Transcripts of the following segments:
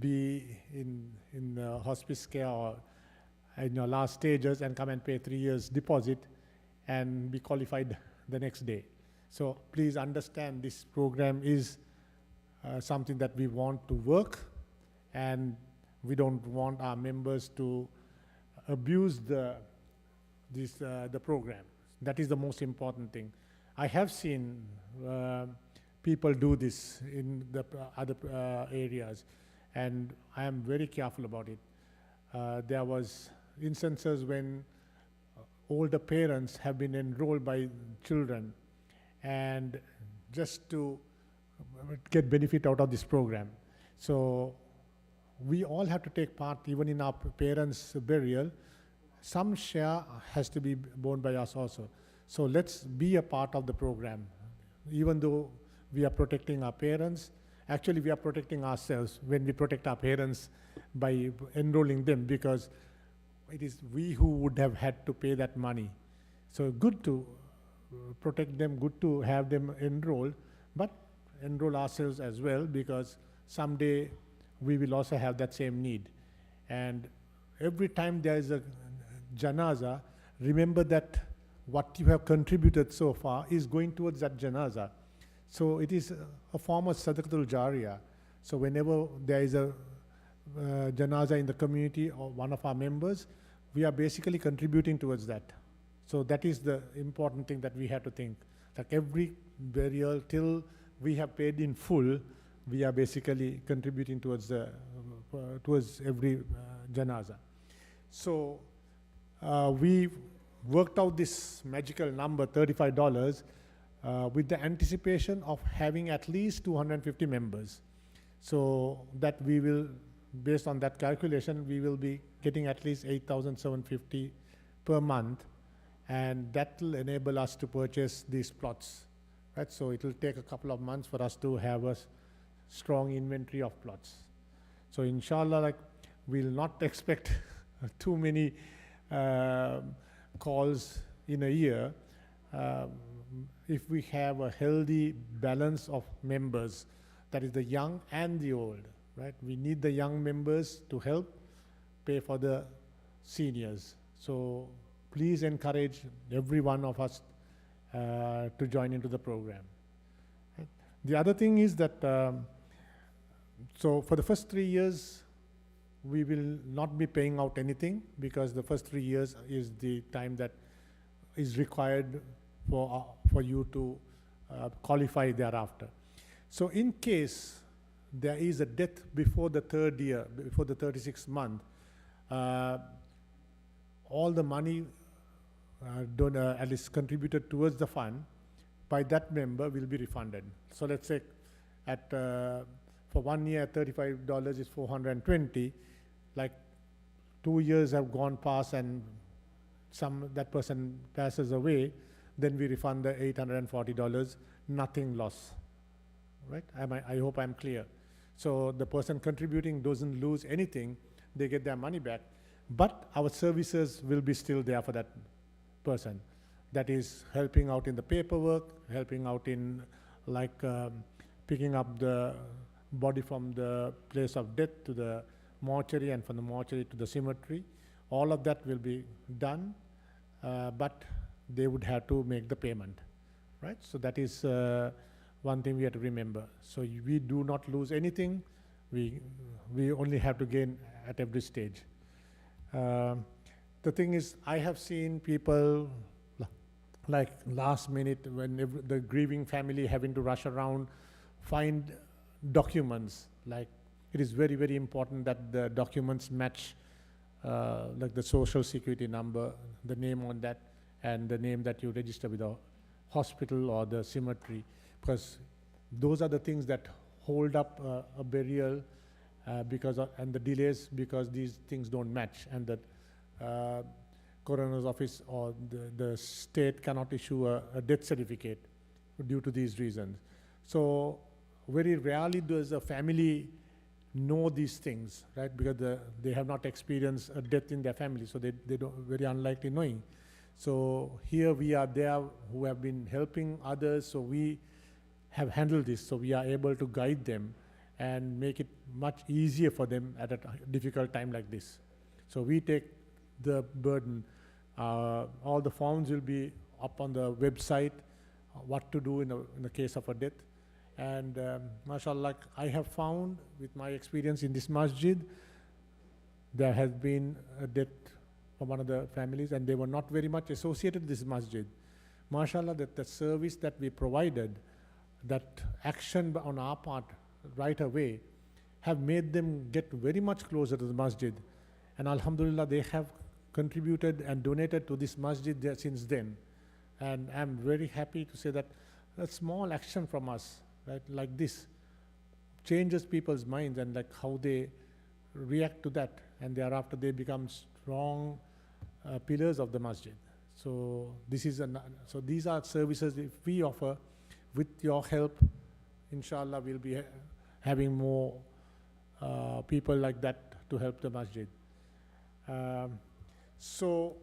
be in hospice care or in your last stages and come and pay 3 years deposit and be qualified the next day. So please understand this program is something that we want to work, and we don't want our members to abuse the program. That is the most important thing. I have seen people do this in the other areas, and I am very careful about it. There was instances when older parents have been enrolled by children and just to get benefit out of this program. So we all have to take part, even in our parents' burial. Some share has to be borne by us also. So let's be a part of the program. Even though we are protecting our parents, actually we are protecting ourselves when we protect our parents by enrolling them, because it is we who would have had to pay that money. So good to protect them, good to have them enroll, but enroll ourselves as well, because someday we will also have that same need. And every time there is a janaza, remember that what you have contributed so far is going towards that janaza. So it is a form of sadaqatul jariyah. So whenever there is a janaza in the community or one of our members, we are basically contributing towards that. So that is the important thing that we have to think. Like every burial till we have paid in full, we are basically contributing towards the towards every janaza. So we worked out this magical number, $35, with the anticipation of having at least 250 members. So that we will, based on that calculation, we will be getting at least 8,750 per month, and that will enable us to purchase these plots, right? So it will take a couple of months for us to have a strong inventory of plots. So inshallah, like, we'll not expect too many calls in a year. If we have a healthy balance of members, that is the young and the old, right? We need the young members to help pay for the seniors. So please encourage every one of us to join into the program. Right? The other thing is that, so for the first 3 years, we will not be paying out anything, because the first 3 years is the time that is required for you to qualify thereafter. So in case there is a death before the 3rd year, before the 36th month, all the money at least contributed towards the fund by that member will be refunded. So let's say at for 1 year, $35 is $420. Like 2 years have gone past and that person passes away, then we refund the $840, nothing lost, right? I hope I'm clear. So the person contributing doesn't lose anything, they get their money back, but our services will be still there for that person. That is helping out in the paperwork, helping out in like picking up the body from the place of death to the mortuary, and from the mortuary to the cemetery. All of that will be done, but they would have to make the payment, right? So that is one thing we have to remember. So we do not lose anything. We only have to gain at every stage. The thing is, I have seen people like last minute, when the grieving family having to rush around, find documents. Like, it is very, very important that the documents match like the social security number, the name on that, and the name that you register with the hospital or the cemetery, because those are the things that hold up a burial and the delays, because these things don't match, and that coroner's office or the state cannot issue a death certificate due to these reasons. So very rarely does a family know these things, right? Because they have not experienced a death in their family, so they don't, very unlikely knowing. So here we are there who have been helping others, so we have handled this, so we are able to guide them and make it much easier for them at a difficult time like this. So we take the burden. All the forms will be up on the website, what to do in the case of a death. And mashallah, I have found with my experience in this masjid, there has been a death from one of the families, and they were not very much associated with this masjid. Mashallah, that the service that we provided, that action on our part right away, have made them get very much closer to the masjid. And alhamdulillah, they have contributed and donated to this masjid there since then. And I'm very happy to say that a small action from us, right, like this, changes people's minds and like how they react to that, and thereafter they become strong pillars of the masjid. So this is so these are services if we offer. With your help, inshallah, we'll be having more people like that to help the masjid. So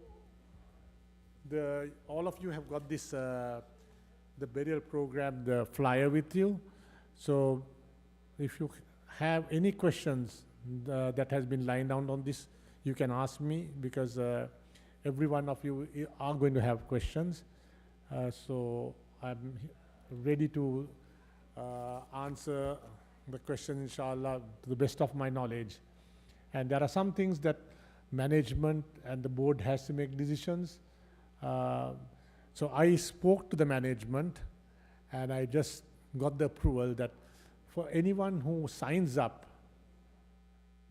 all of you have got this the burial program, the flyer with you. So if you have any questions that has been lined down on this, you can ask me, because every one of you are going to have questions. So I'm ready to answer the question, inshallah, to the best of my knowledge. And there are some things that management and the board has to make decisions. So I spoke to the management, and I just got the approval that for anyone who signs up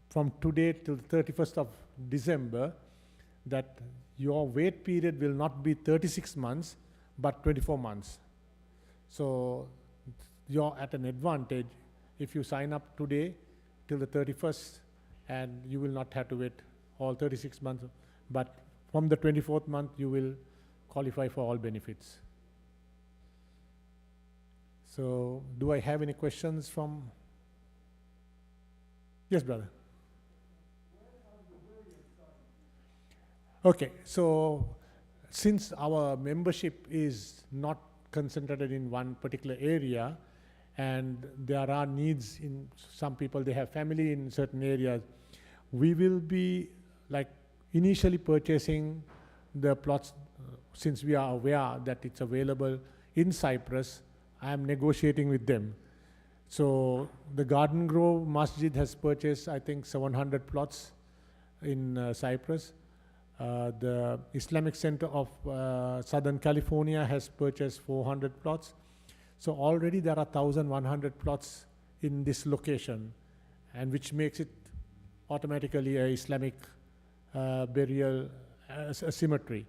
from today till the 31st of December, that your wait period will not be 36 months, but 24 months. So you're at an advantage if you sign up today till the 31st, and you will not have to wait all 36 months, but from the 24th month you will qualify for all benefits. So do I have any questions from? Yes, brother. Okay, so since our membership is not concentrated in one particular area, and there are needs in some people, they have family in certain areas, we will be like initially purchasing the plots. Since we are aware that it's available in Cyprus, I am negotiating with them. So the Garden Grove Masjid has purchased, I think, 700 plots in Cyprus. The Islamic Center of Southern California has purchased 400 plots. So already there are 1,100 plots in this location, and which makes it automatically a Islamic burial cemetery,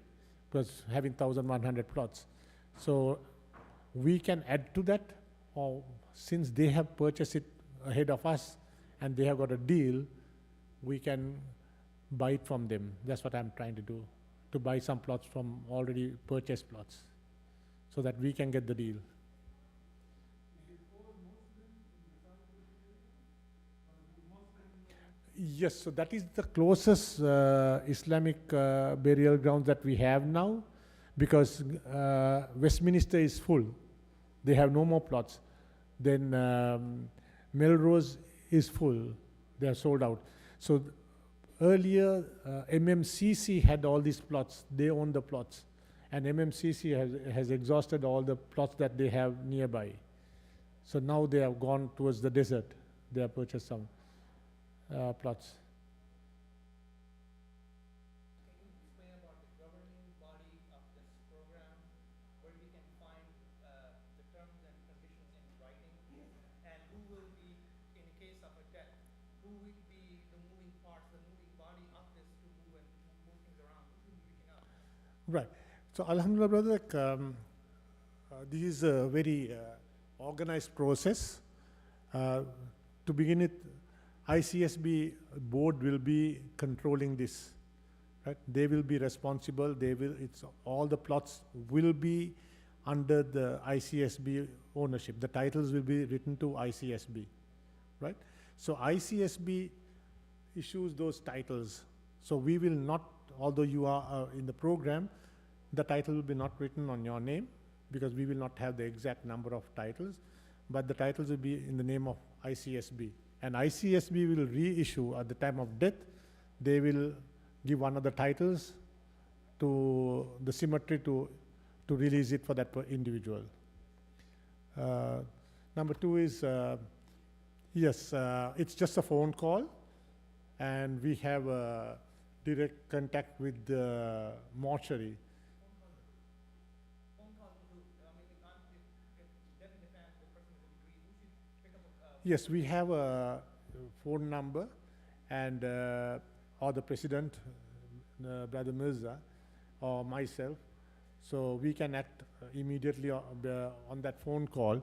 because having 1,100 plots. So we can add to that, or since they have purchased it ahead of us and they have got a deal, we can buy it from them. That's what I'm trying to do, to buy some plots from already purchased plots, so that we can get the deal. Yes, so that is the closest Islamic burial ground that we have now, because Westminster is full. They have no more plots. Then Melrose is full. They are sold out. So earlier, MMCC had all these plots. They own the plots. And MMCC has exhausted all the plots that they have nearby. So now they have gone towards the desert. They have purchased some plots. Can you explain about the governing body of this program, where we can find the terms and conditions in writing, and who will be, in the case of a death, who will be the moving parts, the moving body of this to move and move things around? Who will be reaching out? Right. So alhamdulillah, brother, this is a very organized process. To begin with, ICSB board will be controlling this, right? They will be responsible. All the plots will be under the ICSB ownership. The titles will be written to ICSB, right? So ICSB issues those titles. So we will not, although you are in the program, the title will be not written on your name, because we will not have the exact number of titles, but the titles will be in the name of ICSB. And ICSB will reissue at the time of death. They will give one of the titles to the cemetery to release it for that individual. Number two is, yes, it's just a phone call, and we have a direct contact with the mortuary. Phone call to who? I mean, if death in the family, the person will agree, who should pick up a Yes, we have a phone number, and or the president, Brother Mirza, or myself, so we can act immediately on that phone call.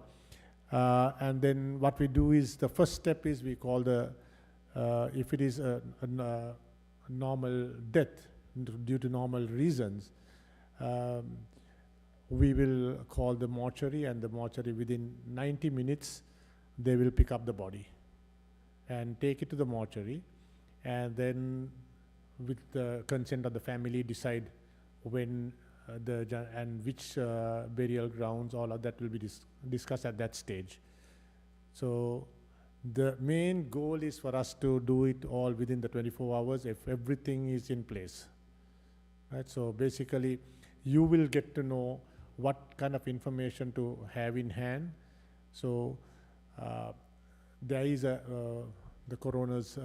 And then what we do is, the first step is we call the, if it is a normal death due to normal reasons, we will call the mortuary, and the mortuary within 90 minutes, they will pick up the body and take it to the mortuary, and then with the consent of the family decide when and which burial grounds, all of that will be discussed at that stage. So the main goal is for us to do it all within the 24 hours if everything is in place. Right? So basically, you will get to know what kind of information to have in hand. So there is the coroner's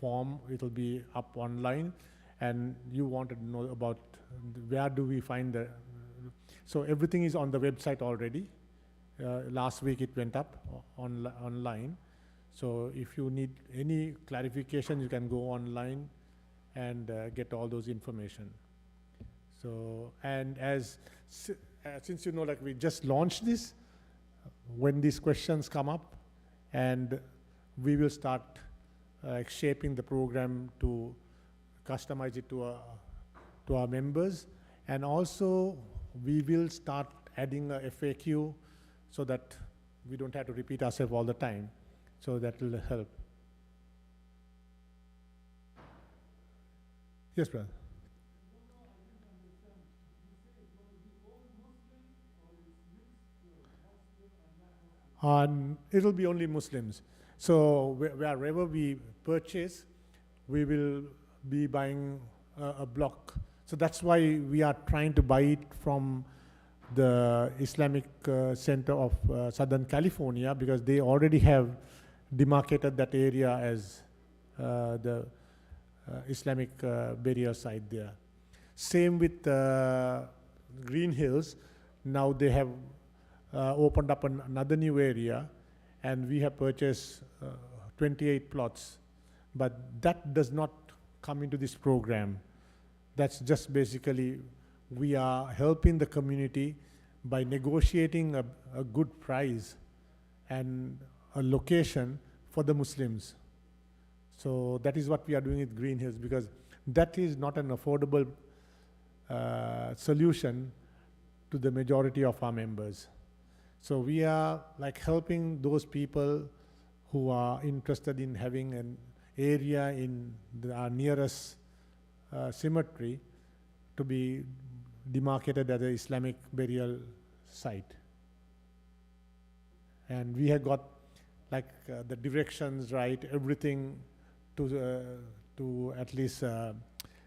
form. It will be up online, and you wanted to know about where do we find the, so everything is on the website already. Last week it went up online. So if you need any clarification, you can go online and get all those information. So, and since you know, like, we just launched this, when these questions come up, and we will start shaping the program to customize it to our members, and also we will start adding a FAQ so that we don't have to repeat ourselves all the time. So that will help. Yes, brother. It'll be only Muslims. So wherever we purchase, we will be buying a block. So that's why we are trying to buy it from the Islamic Center of Southern California, because they already have demarcated that area as the Islamic burial site there. Same with Green Hills. Now they have opened up another new area, and we have purchased 28 plots. But that does not come into this program. That's just basically, we are helping the community by negotiating a good price and a location for the Muslims. So that is what we are doing with Green Hills, because that is not an affordable solution to the majority of our members. So we are like helping those people who are interested in having an area in our nearest cemetery to be demarcated as an Islamic burial site. And we have got like the directions right, everything to at least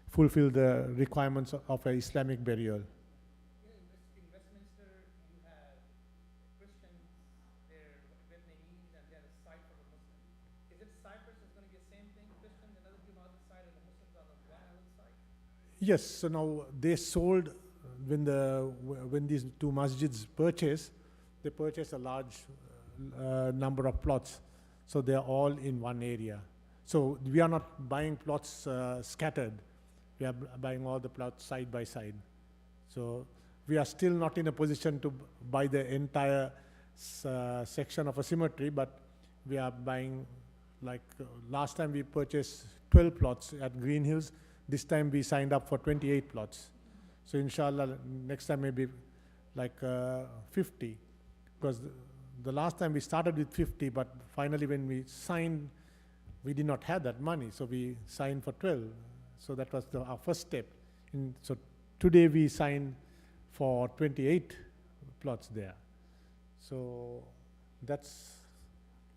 fulfill the requirements of an Islamic burial. In Westminster, you have Christians, they're Vietnamese, and they have a site for the Muslims. Is it Cyprus is going to be the same thing? Christians, another Jew on the other side, and the Muslims on the one island side? Yes, so now they sold, when these two masjids purchased, they purchased a large number of plots. So they are all in one area. So we are not buying plots scattered. We are buying all the plots side by side. So we are still not in a position to buy the entire section of a cemetery, but we are buying, like last time we purchased 12 plots at Green Hills. This time we signed up for 28 plots. So inshallah, next time maybe like 50, because the last time we started with 50, but finally when we signed, we did not have that money, so we signed for 12. So that was our first step. So today we signed for 28 plots there. So that's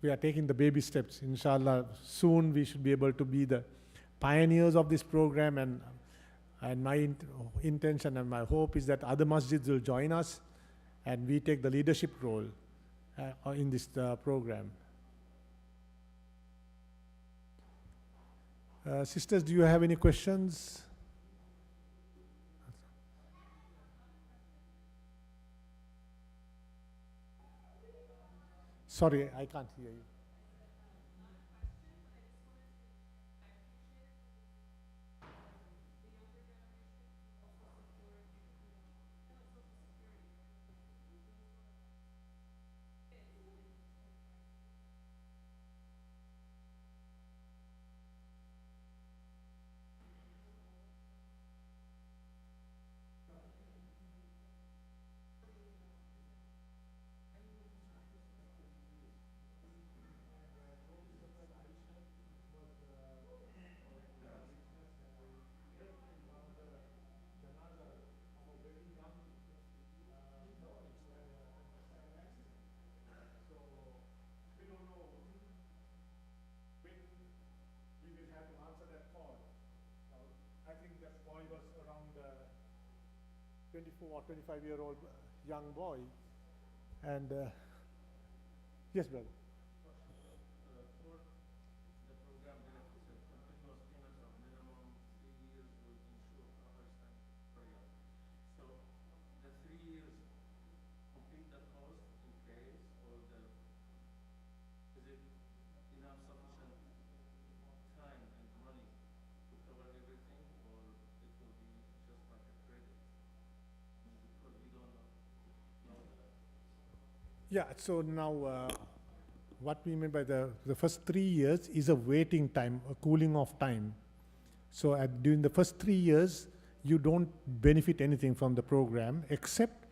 we are taking the baby steps. Inshallah, soon we should be able to be the pioneers of this program, and my intention and my hope is that other masjids will join us and we take the leadership role in this program. Sisters, do you have any questions? Sorry, I can't hear you. I think that boy was around 24 or 25-year-old young boy. And yes, brother. For the program benefits, continuous payments of minimum 3 years will ensure coverage and period. So the 3 years complete the cost in case, or is it enough sufficient time and money to cover everything, or it will be just like a credit? Because we don't know that. Yeah, so now what we mean by the first 3 years is a waiting time, a cooling off time. So during the first 3 years, you don't benefit anything from the program, except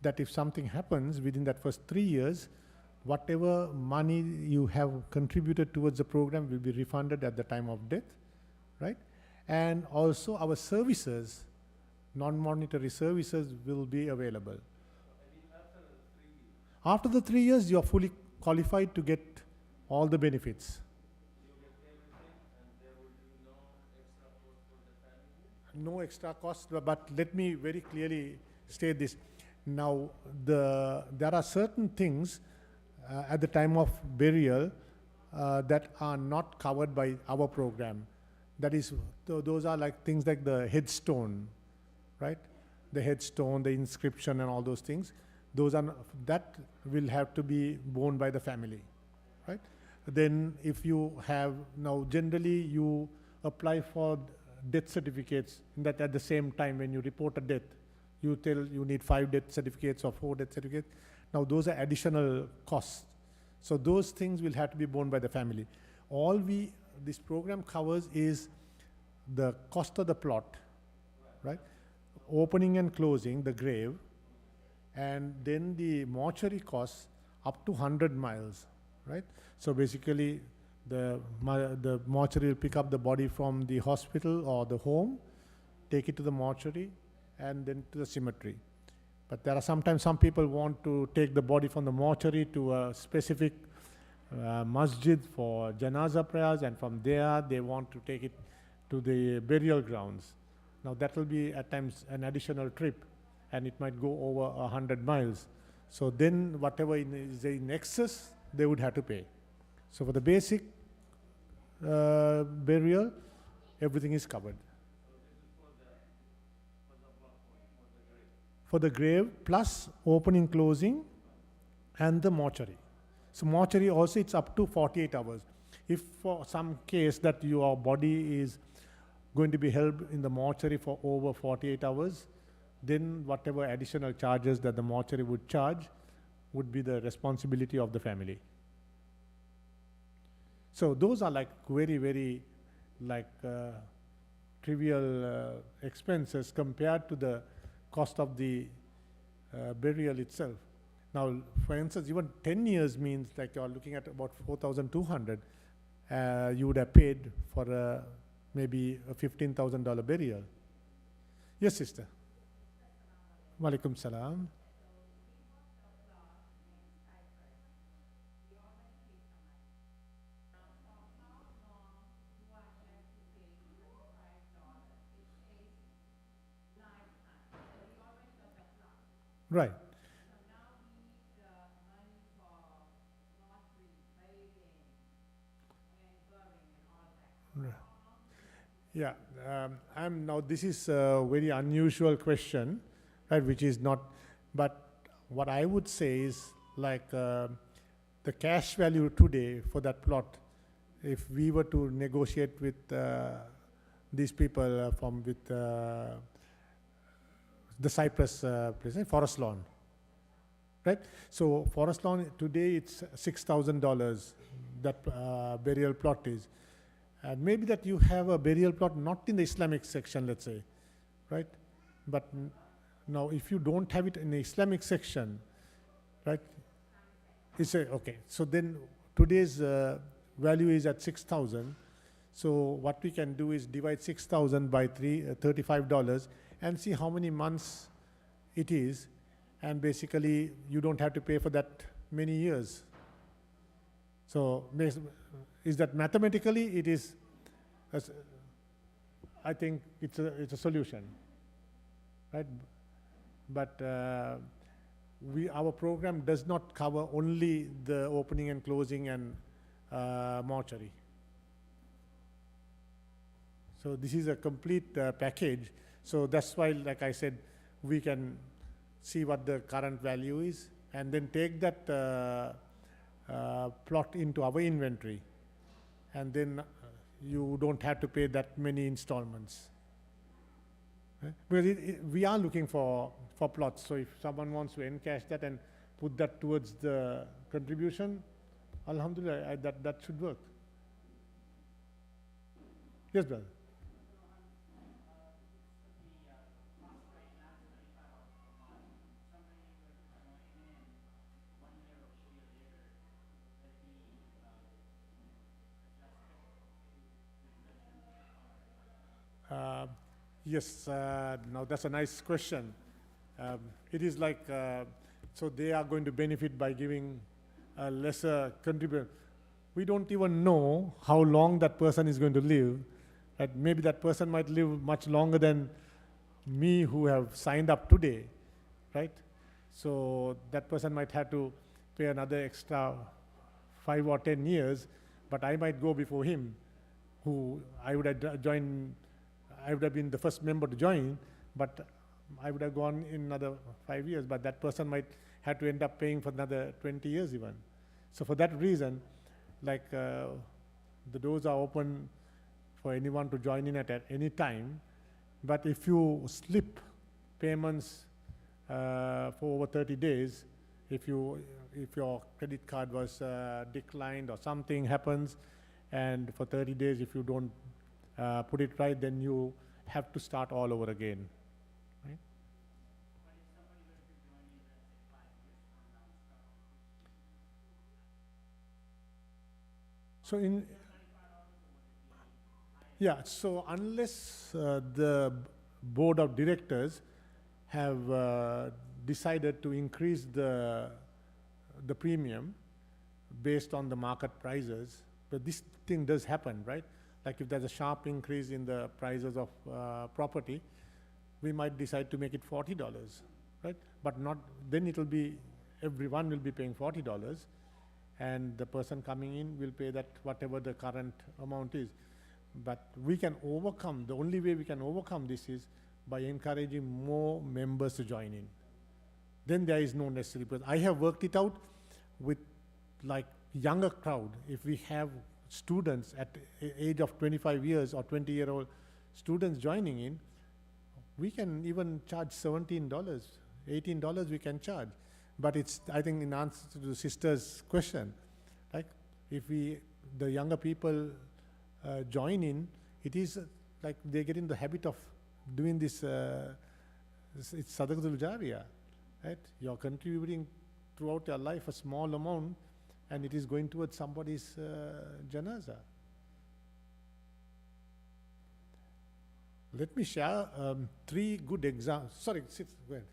that if something happens within that first 3 years, whatever money you have contributed towards the program will be refunded at the time of death, right? And also our services, non-monetary services, will be available. I mean, after the 3 years, After the 3 years, you are fully qualified to get all the benefits. you get everything, and there will be no extra cost for the family? No extra cost, but let me very clearly state this. Now, there are certain things at the time of burial that are not covered by our program. That is, those are like things like the headstone, right? The headstone, the inscription, and all those things. Those are that will have to be borne by the family, right? Then, if you have now, generally you apply for death certificates. That at the same time when you report a death, you tell you need 5 death certificates or 4 death certificates. Now those are additional costs. So those things will have to be borne by the family. All this program covers is the cost of the plot, right? Opening and closing the grave, and then the mortuary costs up to 100 miles, right? So basically, the mortuary will pick up the body from the hospital or the home, take it to the mortuary, and then to the cemetery. But there are sometimes some people want to take the body from the mortuary to a specific masjid for janaza prayers, and from there they want to take it to the burial grounds. Now that will be at times an additional trip, and it might go over 100 miles. So then whatever is in excess, they would have to pay. So for the basic burial, everything is covered. So this is for the block point, for the grave. For the grave, plus opening, closing, and the mortuary. So mortuary also, it's up to 48 hours. If for some case that your body is going to be held in the mortuary for over 48 hours, then whatever additional charges that the mortuary would charge would be the responsibility of the family. So those are like very, very like trivial expenses compared to the cost of the burial itself. Now, for instance, even 10 years means like you're looking at about 4,200. You would have paid for maybe a $15,000 burial. Yes, sister. Walaikum salam. Right. So now we need money for lottery, bidding, and voting and all that. So Right. how long do we have to Yeah, now this is a very unusual question, right, which is not, but what I would say is like the cash value today for that plot, if we were to negotiate with these people from with the Cypress place, Forest Lawn, right? So Forest Lawn today it's $6,000 that burial plot is. And maybe that you have a burial plot not in the Islamic section, let's say, right? But now if you don't have it in the Islamic section, right? It's a, okay, so then today's value is at 6,000. So what we can do is divide 6,000 by $35 and see how many months it is. And basically you don't have to pay for that many years. So is that mathematically it is, I think it's a solution, right? But our program does not cover only the opening and closing and mortuary. So this is a complete package. So that's why, like I said, we can see what the current value is and then take that plot into our inventory, and then you don't have to pay that many installments. Because we are looking for plots, so if someone wants to encash that and put that towards the contribution, alhamdulillah, that should work. Yes, brother. Yes, now that's a nice question. It is like, so they are going to benefit by giving a lesser contribution. We don't even know how long that person is going to live. Right? Maybe that person might live much longer than me who have signed up today, right? So that person might have to pay another extra 5 or 10 years, but I might go before him, who I would have joined. I would have been the first member to join, but I would have gone in another 5 years, but that person might have to end up paying for another 20 years even. So for that reason, like the doors are open for anyone to join in at any time, but if you slip payments for over 30 days, if your credit card was declined or something happens, and for 30 days if you don't put it right, then you have to start all over again, right? But if somebody were to join in, let's say 5 years from now, So in, yeah, so unless the board of directors have decided to increase the premium based on the market prices, but this thing does happen, right? Like if there's a sharp increase in the prices of property, we might decide to make it $40, right? But not, then it will be, everyone will be paying $40, and the person coming in will pay that whatever the current amount is. But we can overcome, the only way we can overcome this is by encouraging more members to join in. Then there is no necessary, because I have worked it out with like younger crowd. If we have students at age of 25 years or 20-year-old students joining in, we can even charge $17, $18 we can charge. But it's, I think in answer to the sister's question, like if the younger people join in, it is like they get in the habit of doing this, it's Sadaqatul Jariyah, right? You're contributing throughout your life a small amount, and it is going towards somebody's janazah. Let me share 3 good examples. Sorry, sit, go ahead.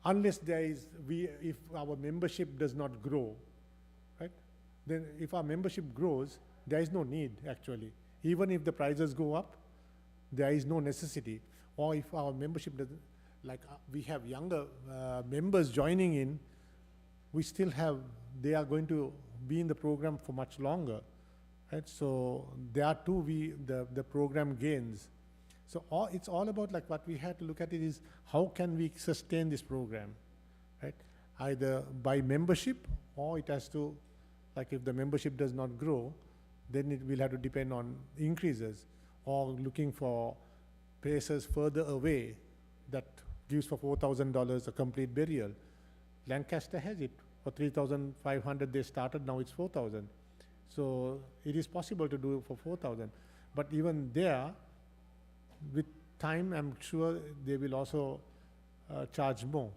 Unless there is, if our membership does not grow, right? then if our membership grows, there is no need actually. Even if the prices go up, there is no necessity. Or if our membership doesn't, like we have younger members joining in, we still have, they are going to be in the program for much longer, right? So there too, the program gains. So it's all about, like, what we had to look at it is how can we sustain this program, right? Either by membership, or it has to, like if the membership does not grow, then it will have to depend on increases, or looking for places further away that gives for $4,000 a complete burial. Lancaster has it for $3,500. They started, now it's $4,000. So it is possible to do it for $4,000. But even there, with time, I'm sure they will also charge more.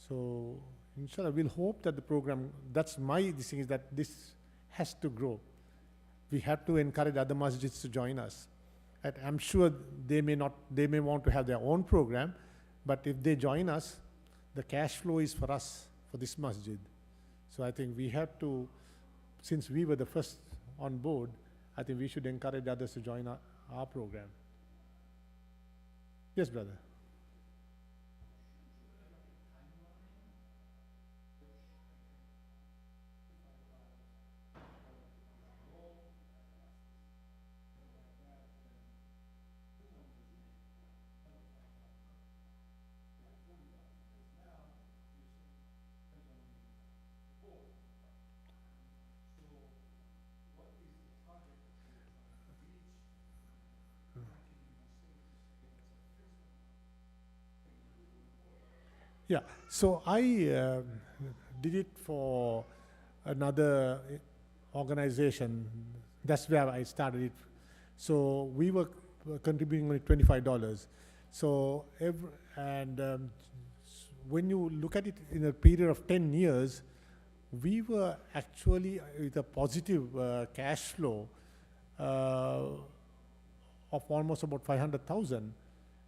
So inshallah, we'll hope that the program, that's my thing, is that this has to grow. We have to encourage other masjids to join us. And I'm sure they may want to have their own program, but if they join us, the cash flow is for us, for this masjid. So I think we have to, since we were the first on board, I think we should encourage others to join our program. Yes, brother. Yeah, so I did it for another organization. That's where I started it. So we were contributing only $25. So when you look at it in a period of 10 years, we were actually with a positive cash flow of almost about 500,000,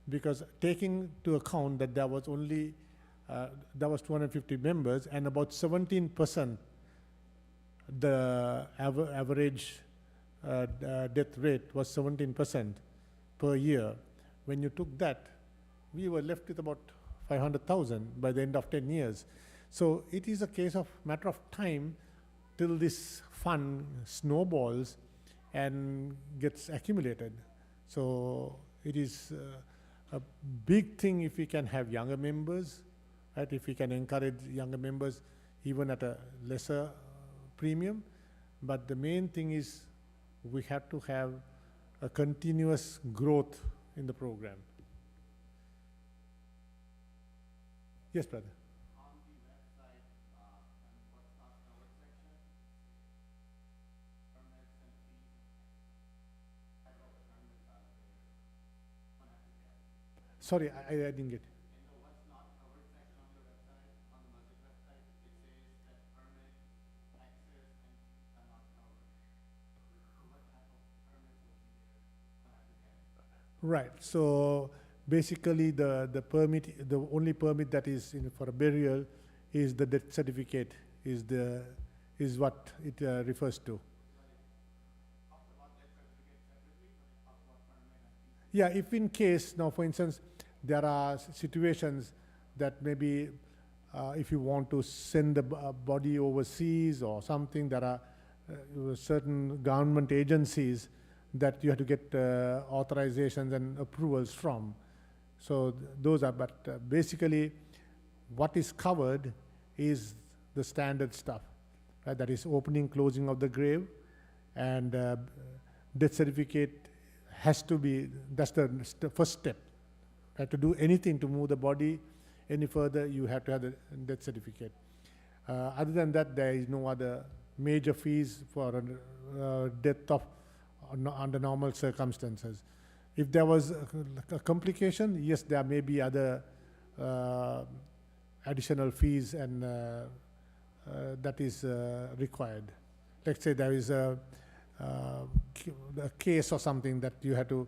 because taking into account that there was only there was 250 members, and about 17% the average death rate was 17% per year. When you took that, we were left with about 500,000 by the end of 10 years. So it is a case of matter of time till this fund snowballs and gets accumulated. So it is a big thing if we can have younger members, right? If we can encourage younger members even at a lesser premium. But the main thing is we have to have a continuous growth in the program. Yes, brother. On the website, and what's not covered section, permits and fees, type of permits are there. One applicant. Sorry, I didn't get it. In the what's not covered section on your website, on the masjid website, it says that permit, taxes, and fees are not covered. What type of permits would be there? One applicant. Right. So basically, the permit, the only permit that is for a burial is the death certificate. Is what it refers to. Talks about death certificate separately, but it talks about permit and fees. Yeah. If in case now, for instance, there are situations that maybe if you want to send the body overseas or something, there are certain government agencies that you have to get authorizations and approvals from. So those are, but basically what is covered is the standard stuff, right? That is opening, closing of the grave, and death certificate has to be, that's the first step. Right? To do anything to move the body any further, you have to have the death certificate. Other than that, there is no other major fees for death of under normal circumstances. If there was a complication, yes, there may be other additional fees, and that is required. Let's say there is a case or something that you have to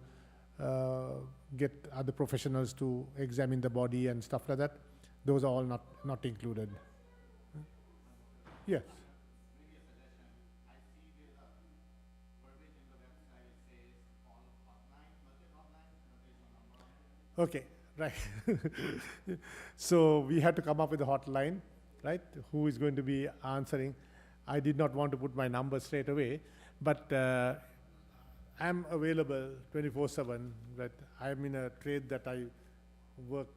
get other professionals to examine the body and stuff like that. Those are all not included. Yes. Maybe a suggestion. Okay, right. So we had to come up with a hotline, right? Who is going to be answering? I did not want to put my number straight away, but I'm available 24/7. But I'm in a trade that I work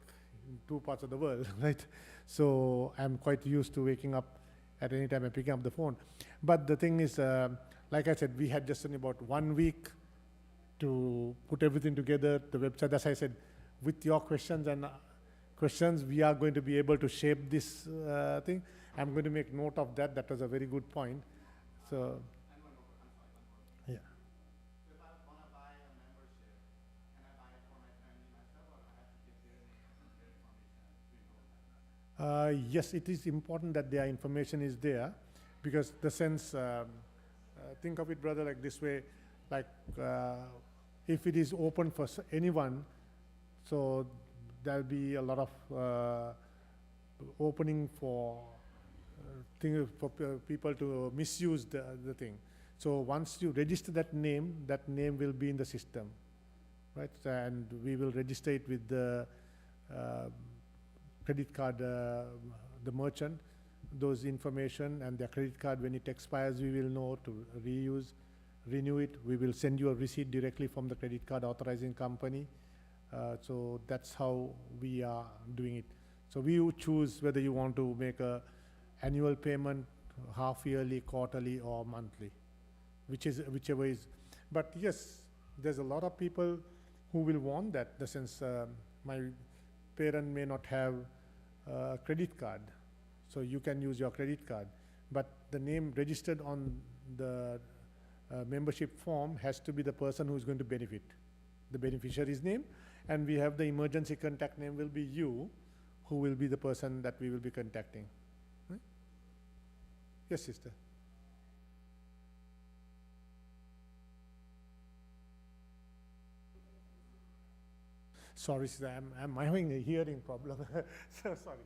in two parts of the world, right? So I'm quite used to waking up at any time and picking up the phone. But the thing is, like I said, we had just only about 1 week to put everything together, the website. As I said, with your questions and questions, we are going to be able to shape this thing. I'm going to make note of that. That was a very good point. So, And one more, I'm sorry, one more. yeah. So if I want to buy a membership, can I buy it for my family myself, or I have to give their name and their information to enroll them? Yes, it is important that their information is there, because the sense, think of it, brother, like this way, like if it is open for anyone, so there'll be a lot of opening for people to misuse the thing. So once you register that name will be in the system, right? And we will register it with the credit card, the merchant, those information and their credit card. When it expires, we will know to renew it. We will send you a receipt directly from the credit card authorizing company. So that's how we are doing it. So we would choose whether you want to make a annual payment, half yearly, quarterly, or monthly, whichever is. But yes, there's a lot of people who will want that. The sense, my parent may not have a credit card, so you can use your credit card. But the name registered on the membership form has to be the person who is going to benefit, the beneficiary's name, and we have the emergency contact name will be you, who will be the person that we will be contacting. Right? Yes, sister. Sorry, sister, I'm having a hearing problem. So sorry.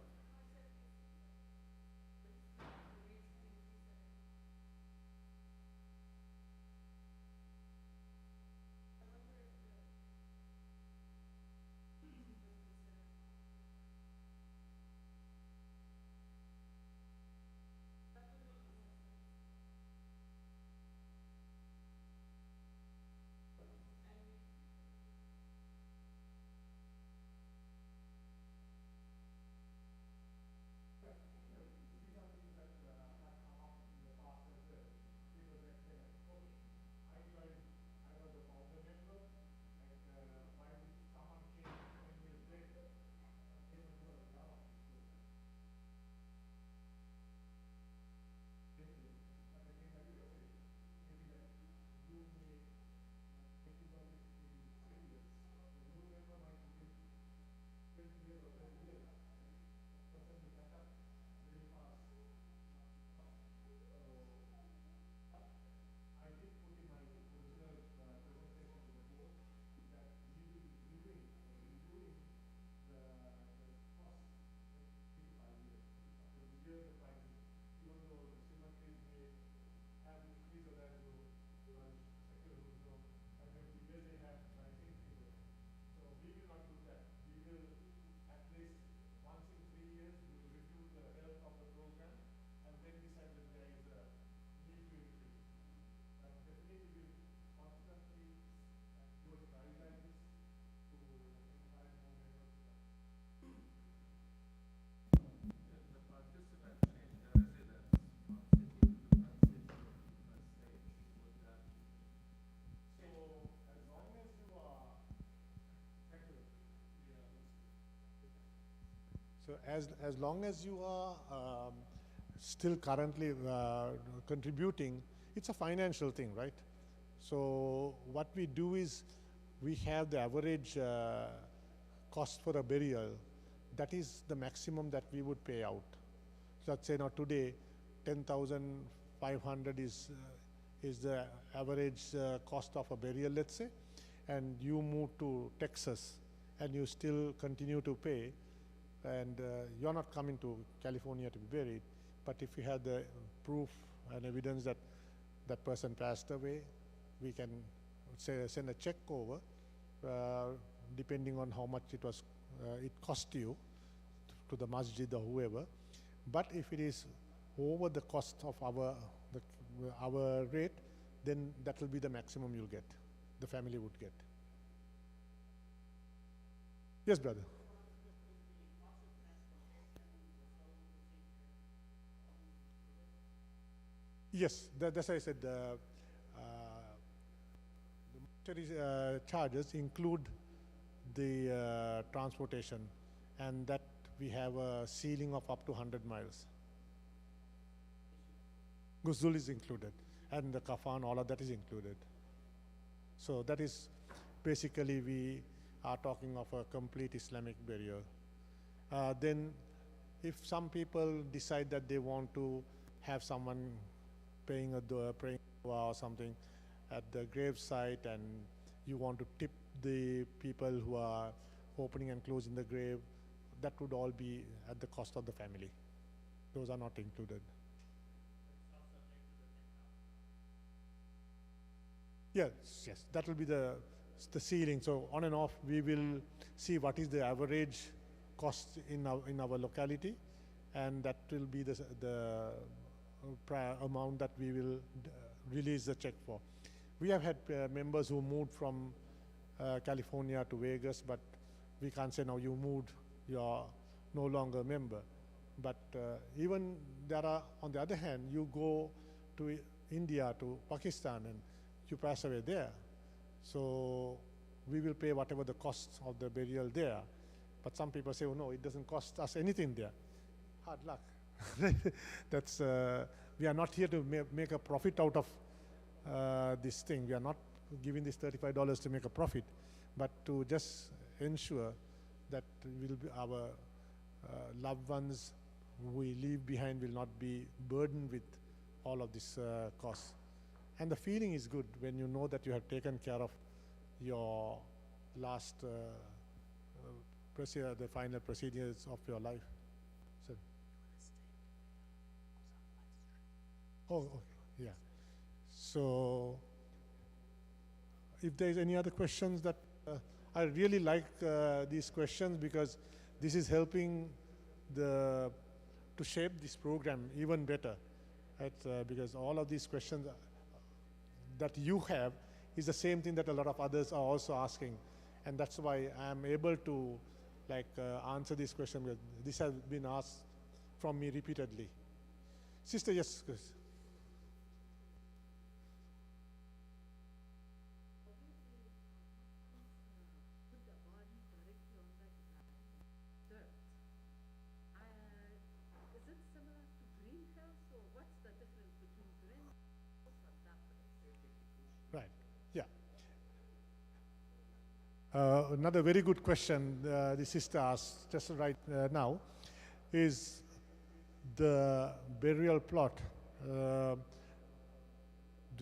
The participant change the residence from city to different city or different state. Would that So as long as you are, thank you. So as long as you are still currently contributing, it's a financial thing, right? So what we do is we have the average cost for a burial. That is the maximum that we would pay out. So let's say now today, 10,500 is the average cost of a burial, let's say, and you move to Texas and you still continue to pay, and you're not coming to California to be buried, but if you have the proof and evidence that that person passed away, we can say, send a check over. depending on how much it cost you to the masjid or whoever. But if it is over the cost of our rate, then that will be the maximum you'll get, the family would get. Yes, brother. Yes, that's why I said the monetary charges include the transportation, and that we have a ceiling of up to 100 miles. Ghusl is included, and the kafan, all of that is included. So that is basically, we are talking of a complete Islamic burial. Then if some people decide that they want to have someone praying a dua or something at the grave site, and you want to tip the people who are opening and closing the grave, that would all be at the cost of the family. Those are not included. Yes, yes, that will be the ceiling. So on and off, we will see what is the average cost in our locality, and that will be the amount that we will release the check for. We have had members who moved from California to Vegas, but we can't say, now you moved, you're no longer a member. But even there are, on the other hand, you go to India, to Pakistan, and you pass away there. So we will pay whatever the cost of the burial there. But some people say, oh no, it doesn't cost us anything there. Hard luck. That's, we are not here to make a profit out of this thing. We are not giving this $35 to make a profit, but to just ensure that our loved ones who we leave behind will not be burdened with all of this costs. And the feeling is good when you know that you have taken care of your last, the final procedures of your life. So, oh, okay, yeah. So, if there is any other questions that I really like these questions, because this is helping to shape this program even better, right? Because all of these questions that you have is the same thing that a lot of others are also asking, and that's why I'm able to answer this question, because this has been asked from me repeatedly. Sister, yes, Chris. Another very good question the sister asked just right now is the burial plot,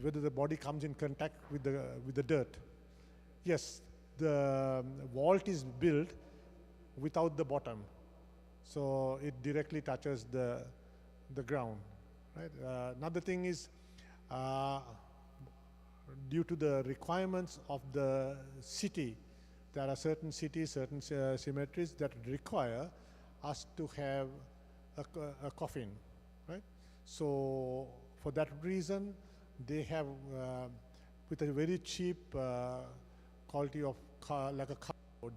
whether the body comes in contact with the dirt. Yes, the vault is built without the bottom, so it directly touches the ground. Right. Another thing is, due to the requirements of the city, there are certain cities, certain cemeteries that require us to have a coffin, right? So for that reason, they have, with a very cheap quality of like a cardboard,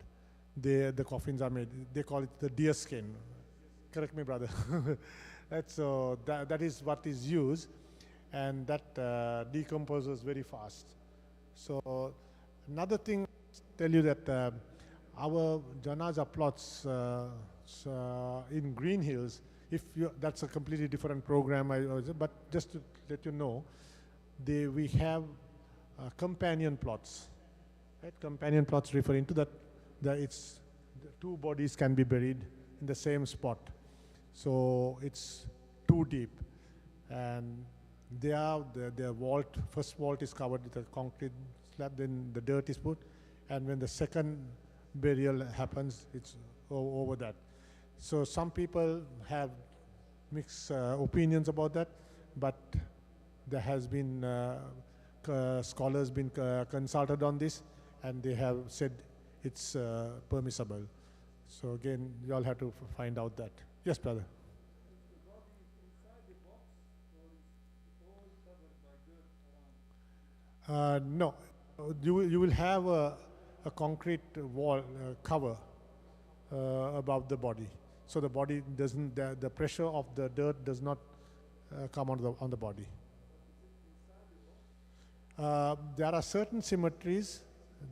the coffins are made. They call it the deer skin. Correct me, brother. That is what is used, and that decomposes very fast. So another thing, tell you that our janaza plots in Green Hills, that's a completely different program, but just to let you know, we have companion plots. Right? Companion plots referring to that the two bodies can be buried in the same spot. So it's too deep, and the first vault is covered with a concrete slab, then the dirt is put, and when the second burial happens, it's over that. So some people have mixed opinions about that, but there has been scholars been consulted on this, and they have said it's permissible. So again, you all have to find out that. Yes, brother. No, you will have a concrete wall cover above the body, so the body doesn't, the pressure of the dirt does not come on the body. There are certain cemeteries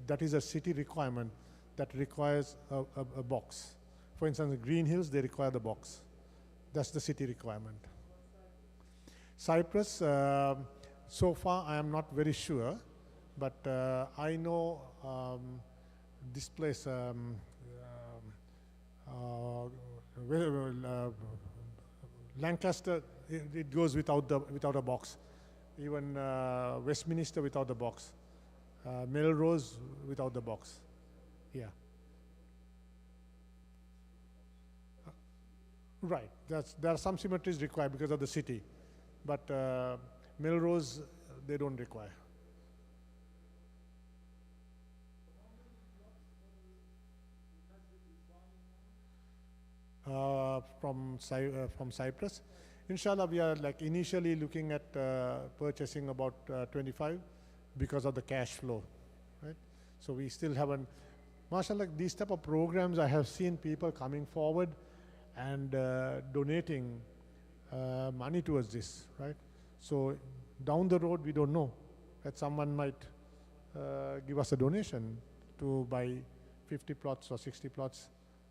that is a city requirement that requires a box. For instance, Green Hills, they require the box. That's the city requirement. Cyprus, so far I am not very sure, but I know this place, Lancaster, it goes without a box. Even Westminster without the box. Melrose without the box. Yeah. Right. There are some cemeteries required because of the city, but Melrose they don't require. From Cyprus. Inshallah, we are like initially looking at purchasing about 25 because of the cash flow, right? So we still haven't, mashallah, these type of programs, I have seen people coming forward and donating money towards this, right? So down the road, we don't know that someone might give us a donation to buy 50 plots or 60 plots.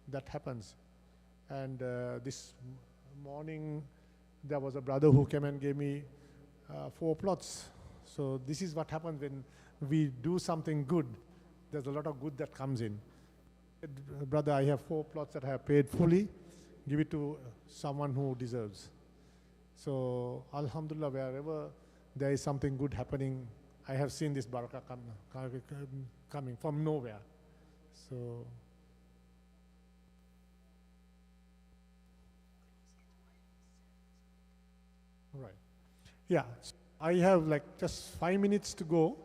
That happens. And this morning, there was a brother who came and gave me 4 plots. So this is what happens when we do something good. There's a lot of good that comes in. Brother, I have 4 plots that I have paid fully. Give it to someone who deserves. So Alhamdulillah, wherever there is something good happening, I have seen this barakah coming from nowhere. So. Right. Yeah, so I have like just 5 minutes to go.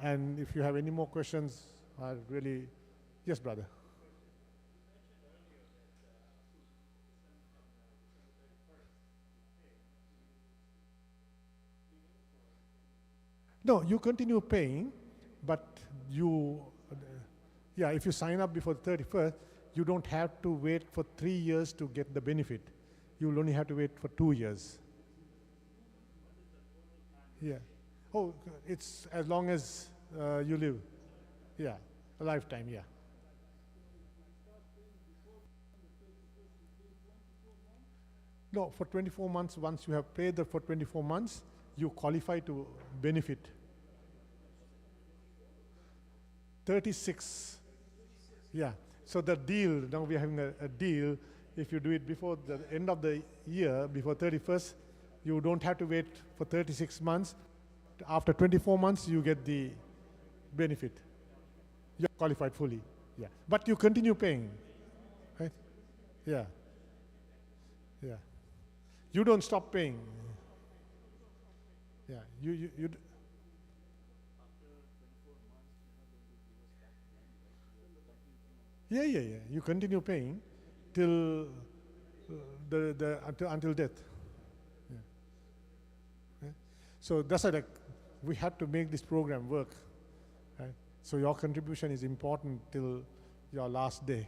And if you have any more questions, I really, yes, brother. No, you continue paying, but you, yeah, if you sign up before the 31st, you don't have to wait for 3 years to get the benefit. You will only have to wait for 2 years. Yeah. Oh, it's as long as you live. Yeah, a lifetime, yeah. No, for 24 months, once you have paid for 24 months, you qualify to benefit. 36. Yeah. So the deal, now we are having a deal. If you do it before the end of the year, before 31st, you don't have to wait for 36 months. After 24 months, you get the benefit. You're qualified fully. Yeah. But you continue paying. Right? Yeah. Yeah. You don't stop paying. Yeah. You yeah. You continue paying till until death. Yeah. Yeah. So that's why, like, we had to make this program work. Right? So your contribution is important till your last day.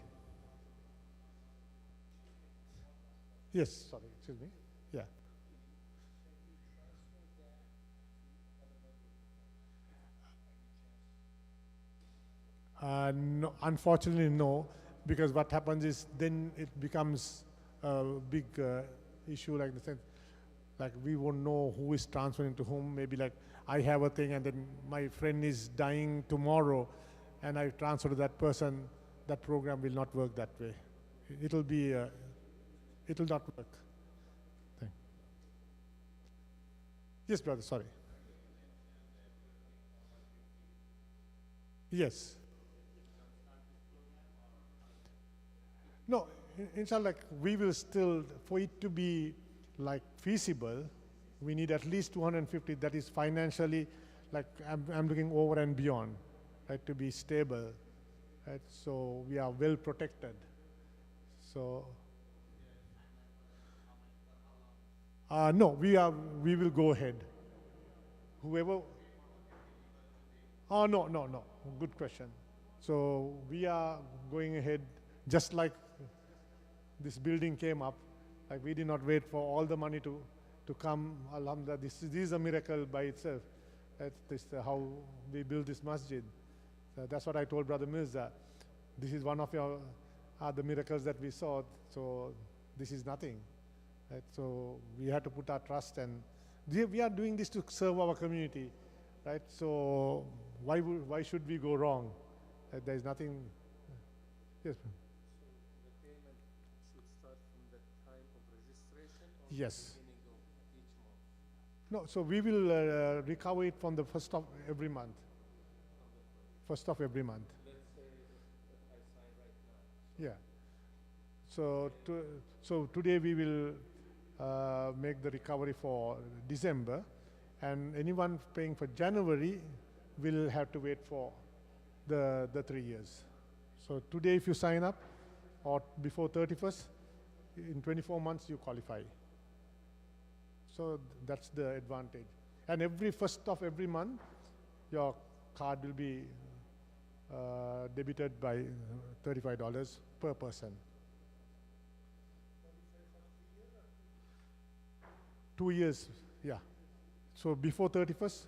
Yes. Sorry. Excuse me. Yeah. No, unfortunately, no, because what happens is then it becomes a big issue, like the sense, like we won't know who is transferring to whom. Maybe like I have a thing and then my friend is dying tomorrow and I transfer to that person. That program will not work that way. It'll be, it will not work. Thank. Yes, brother, sorry. Yes. No, inshallah, like we will still, for it to be like feasible, we need at least 250. That is financially, like I'm looking over and beyond, right, to be stable. right? So we are well protected. So, no, we will go ahead. Whoever, oh, no, no, no, good question. So we are going ahead just like this building came up, like we did not wait for all the money to come. Alhamdulillah, this is a miracle by itself. That's how we build this masjid. So that's what I told Brother Mirza. This is one of the miracles that we saw. So this is nothing. Right? So we have to put our trust, and we are doing this to serve our community, right? So why should we go wrong? There is nothing. Yes. So the payment should start from the time of registration or Yes. the beginning of each month? No, so we will recover it from the first of every month. First of every month. Let's say if I sign right now. Yeah. So today we will make the recovery for December, and anyone paying for January will have to wait for the 3 years. So today if you sign up, or before 31st, in 24 months you qualify. So that's the advantage. And every first of every month, your card will be debited by $35 per person. 2 years, yeah. So before 31st,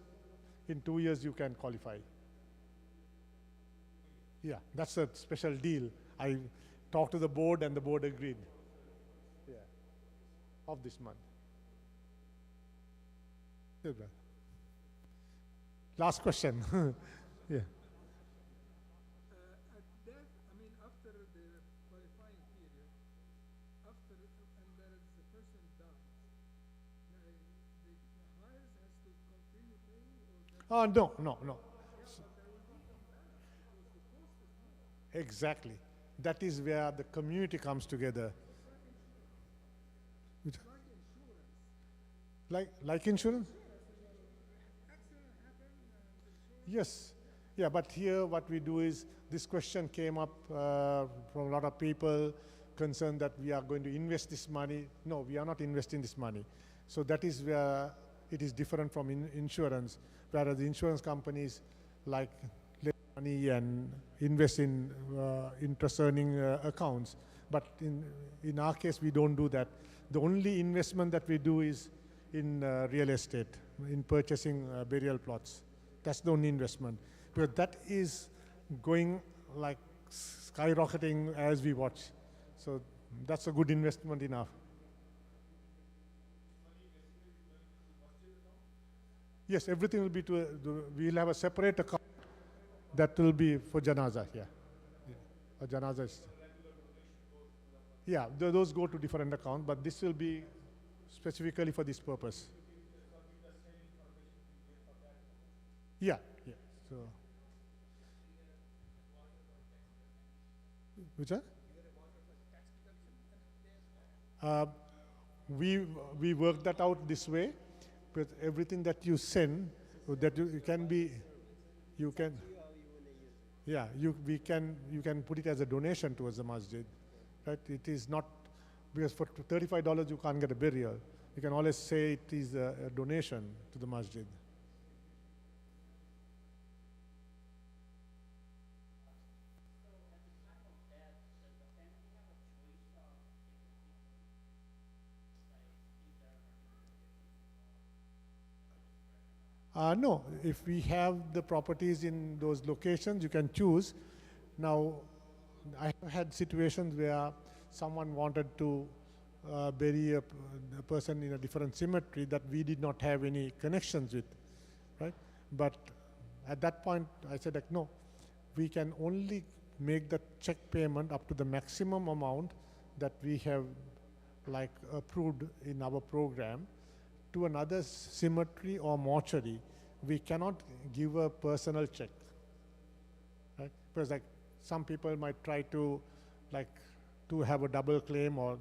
in 2 years you can qualify. Yeah, that's a special deal. I talked to the board and the board agreed. Yeah, of this month. Yes, brother. Last question. Yeah. At that, I mean, after the qualifying period, after, and there is the person dies, the hires has to continue paying, or that, No, no, no. but there will be some balance, because the cost is more. Exactly. That is where the community comes together. Which- Like insurance. Like insurance? Accident happened, and insurance. Yes. Yeah, but here what we do is, this question came up from a lot of people concerned that we are going to invest this money. No, we are not investing this money. So that is where it is different from insurance, whereas the insurance companies like lend money and invest in interest earning accounts. But in our case, we don't do that. The only investment that we do is in real estate, in purchasing burial plots. That's the only investment. Because that is going like skyrocketing as we watch. So that's a good investment enough. Yes, everything will be we'll have a separate account that will be for janazah, yeah. A janazah is, yeah, those go to different account, but this will be specifically for this purpose. Yeah, yeah, so. Which one? We work that out this way, because everything that you send, that you can be, you can, yeah, you can put it as a donation towards the masjid, right? It is not, because for $35 you can't get a burial. You can always say it is a donation to the masjid. No, if we have the properties in those locations, you can choose. Now, I have had situations where someone wanted to bury a person in a different cemetery that we did not have any connections with, right? But at that point, I said, like, no, we can only make the check payment up to the maximum amount that we have, like, approved in our program to another cemetery or mortuary. We cannot give a personal check, right? Because like some people might try to have a double claim, or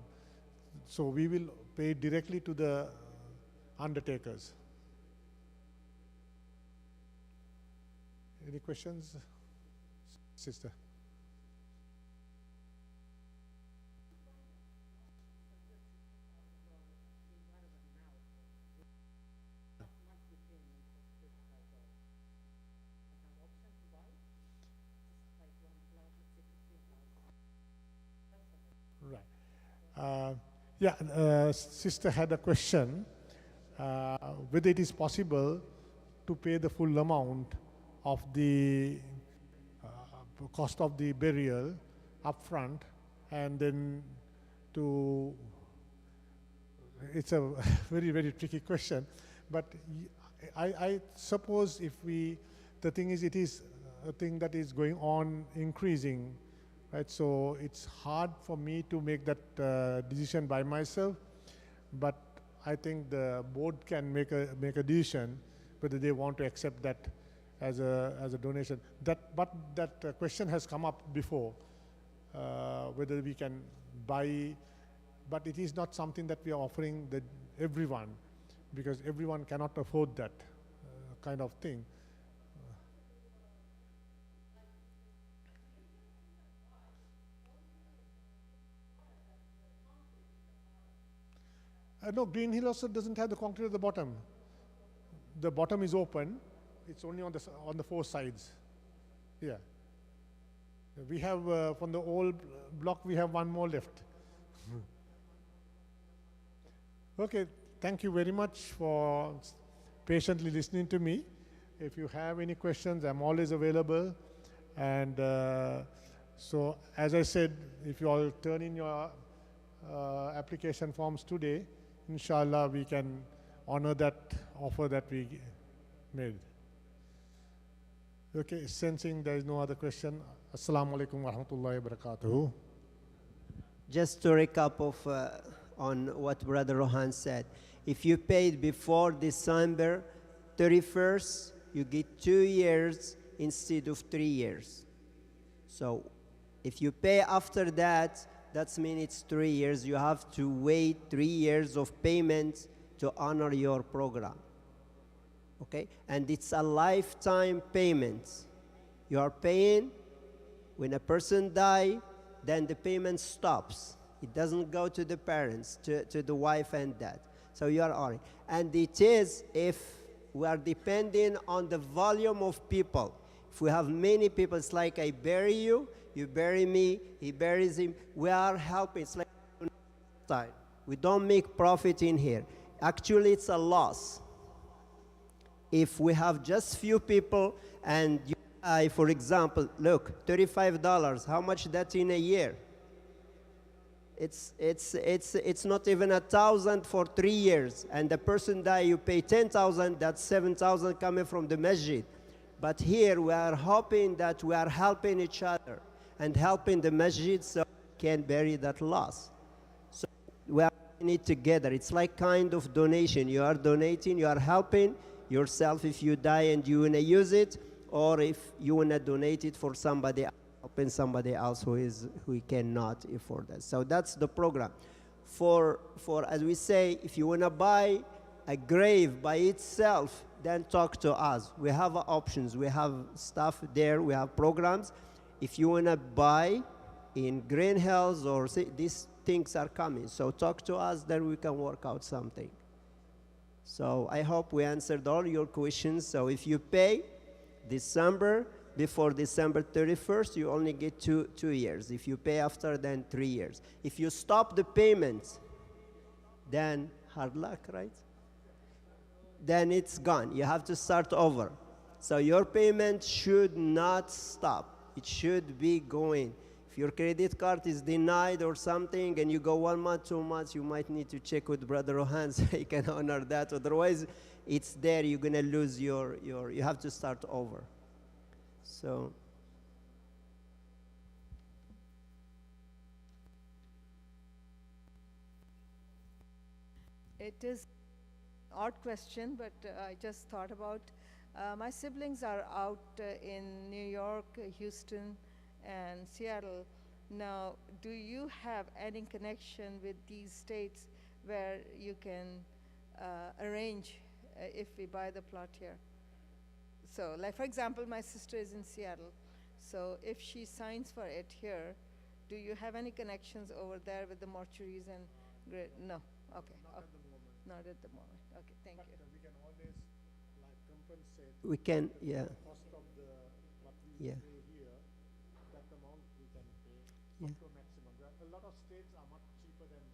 so we will pay directly to the undertakers. Any questions, sister? Yeah, sister had a question, whether it is possible to pay the full amount of the cost of the burial upfront, and then to, it's a very, very tricky question, but I suppose if we, the thing is, it is a thing that is going on increasing, right? So it's hard for me to make that decision by myself, but I think the board can make a decision whether they want to accept that as a donation. But that question has come up before, whether we can buy, but it is not something that we are offering everyone, because everyone cannot afford that kind of thing. No, Green Hill also doesn't have the concrete at the bottom. The bottom is open. It's only on the four sides. Yeah. We have, from the old block, we have one more left. Okay, thank you very much for patiently listening to me. If you have any questions, I'm always available. And so, as I said, if you all turn in your application forms today, inshallah, we can honor that offer that we made. Okay, sensing there is no other question, Assalamu alaikum wa rahmatullahi wa barakatuhu. Just to recap of on what Brother Rohan said, if you paid before December 31st, you get 2 years instead of 3 years. So if you pay after that, that means it's 3 years. You have to wait 3 years of payment to honor your program. Okay? And it's a lifetime payment. You are paying when a person dies, then the payment stops. It doesn't go to the parents, to the wife and dad. So you are honoring. And it is if we are depending on the volume of people. If we have many people, it's like I bury you, you bury me, he buries him. We are helping. It's like time. We don't make profit in here. Actually, it's a loss. If we have just few people and you buy, for example, look, $35, how much that in a year? It's not even 1,000 for 3 years. And the person die, you pay 10,000, that's 7,000 coming from the masjid. But here we are hoping that we are helping each other and helping the masjid so we can bury that loss. So we are in it together. It's like kind of donation. You are donating, you are helping yourself if you die and you want to use it, or if you want to donate it for somebody else, helping somebody else who cannot afford that. So that's the program. For as we say, if you want to buy a grave by itself, then talk to us. We have options. We have stuff there. We have programs. If you want to buy in Green Hills or these things are coming. So talk to us, then we can work out something. So I hope we answered all your questions. So if you pay December, before December 31st, you only get two years. If you pay after, then 3 years. If you stop the payment, then hard luck, right? Then it's gone. You have to start over. So your payment should not stop. It should be going. If your credit card is denied or something and you go 1 month, 2 months, you might need to check with Brother Rohan so he can honor that. Otherwise, it's there. You're going to lose you have to start over. So. It is odd question, but I just thought about, my siblings are out in New York, Houston, and Seattle. Now, do you have any connection with these states where you can arrange if we buy the plot here? So, like for example, my sister is in Seattle. So if she signs for it here, do you have any connections over there with the mortuaries and no? Okay. Not at the moment. Not at the moment. Okay, thank you. We can always like compensate. We can, yeah. The cost of what we Yeah. pay here, that amount we can pay Yeah. up to a maximum. A lot of states are much cheaper cheaper than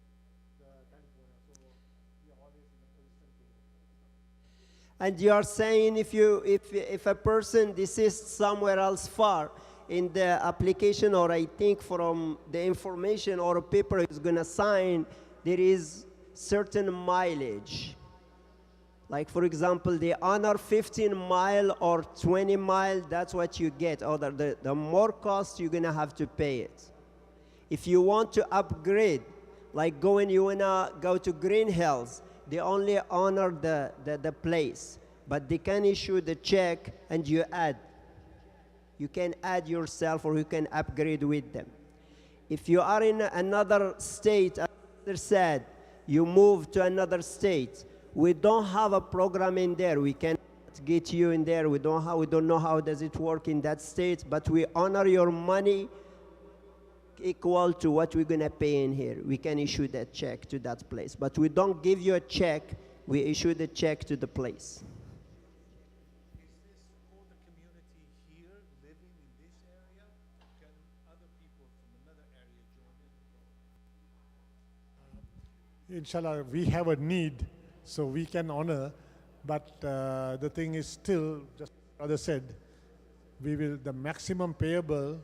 the California, so we are always in a position to. And you are saying if a person deceased somewhere else far in the application, or I think from the information or a paper is gonna sign, there is certain mileage. Like for example, they honor 15 mile or 20 mile, that's what you get. Or the more cost, you're gonna have to pay it. If you want to upgrade, like you wanna go to Green Hills, they only honor the place, but they can issue the check and you add. You can add yourself or you can upgrade with them. If you are in another state, as I said, you move to another state, we don't have a program in there. We can't get you in there. We don't know how does it work in that state, but we honor your money equal to what we're gonna pay in here. We can issue that check to that place, but we don't give you a check. We issue the check to the place. Is this for the community here living in this area? Can other people from another area join in? Inshallah, we have a need, so we can honor, but the thing is still, just as brother said, the maximum payable,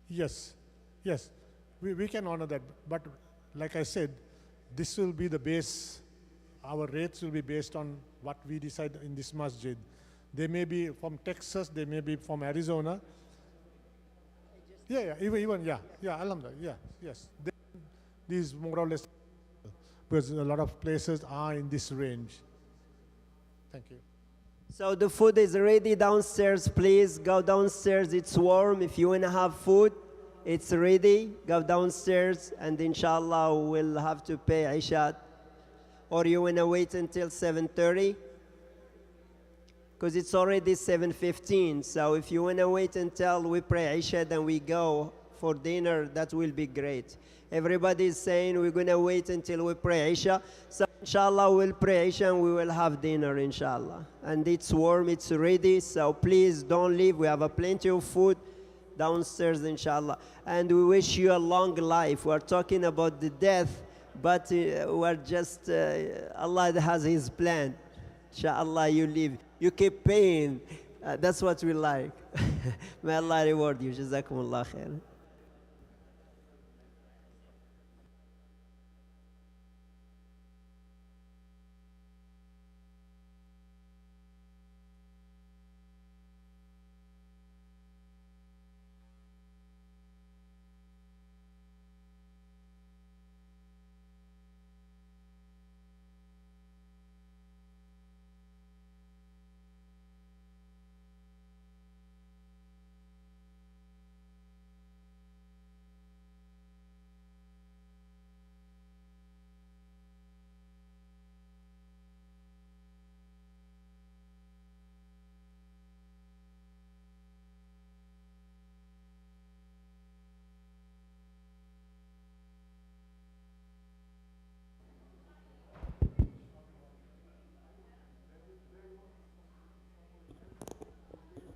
yes, we can honor that, but like I said, this will be the base, our rates will be based on what we decide in this masjid. They may be from Texas, they may be from Arizona. Even, alhamdulillah, yes. These more or less, because a lot of places are in this range. Thank you. So the food is ready downstairs. Please go downstairs. It's warm. If you want to have food, it's ready. Go downstairs, and inshallah we'll have to pay Isha. Or you want to wait until 7:30? Because it's already 7:15. So if you want to wait until we pray Isha, then we go for dinner, that will be great. Everybody is saying we're going to wait until we pray Isha. So inshallah we'll pray Isha and we will have dinner inshallah. And it's warm, it's ready, so please don't leave. We have plenty of food downstairs inshallah. And we wish you a long life. We're talking about the death, but we're just, Allah has His plan. Inshallah you live. You keep paying. That's what we like. May Allah reward you. Jazakumullah khair.